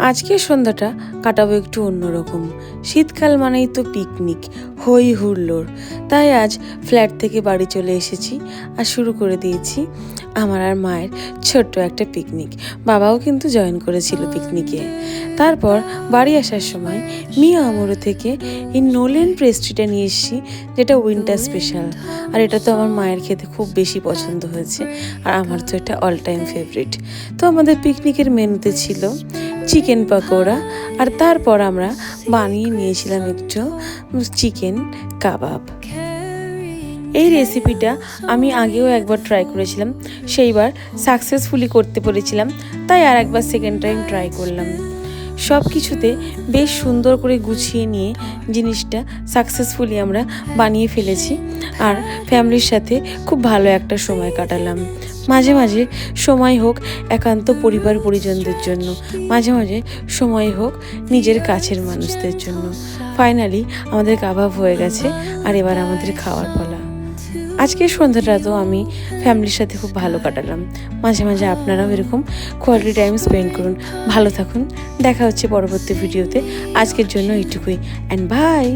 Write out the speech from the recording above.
আজকের সন্ধ্যাটা কাটাবো একটু অন্যরকম। শীতকাল মানেই তো পিকনিক, হই হুল্লোড়। তাই আজ ফ্ল্যাট থেকে বাড়ি চলে এসেছি আর শুরু করে দিয়েছি আমার আর মায়ের ছোট্ট একটা পিকনিক। বাবাও কিন্তু জয়েন করেছিল পিকনিকে। তারপর বাড়ি আসার সময় মিয়া আমরো থেকে এই নোলেন পেস্ট্রিটা নিয়ে এসেছি, যেটা উইন্টার স্পেশাল। আর এটা তো আমার মায়ের খেতে খুব বেশি পছন্দ হয়েছে, আর আমার তো এটা অল টাইম ফেভারিট। তো আমাদের পিকনিকের মেনুতে ছিল চিকেন পকোড়া, আর তারপর আমরা বানিয়ে নিয়েছিলাম একটু চিকেন কাবাব। এই রেসিপিটা আমি আগেও একবার ট্রাই করেছিলাম, সেইবার সাকসেসফুলি করতে পেরেছিলাম, তাই আর একবার সেকেন্ড টাইম ট্রাই করলাম। সব কিছুতে বেশ সুন্দর করে গুছিয়ে নিয়ে জিনিসটা সাকসেসফুলি আমরা বানিয়ে ফেলেছি, আর ফ্যামিলির সাথে খুব ভালো একটা সময় কাটালাম। মাঝে মাঝে সময় হোক একান্ত পরিবার পরিজনদের জন্য, মাঝে মাঝে সময় হোক নিজের কাছের মানুষদের জন্য। ফাইনালি আমাদের কাবাব হয়ে গেছে, আর এবার আমাদের খাওয়ার পালা। আজকের সন্ধ্যাটা তো আমি ফ্যামিলির সাথে খুব ভালো কাটালাম। মাঝে মাঝে আপনারাও এরকম কোয়ালিটি টাইম স্পেন্ড করুন। ভালো থাকুন, দেখা হচ্ছে পরবর্তী ভিডিওতে। আজকের জন্য এইটুকুই, অ্যান্ড বাই।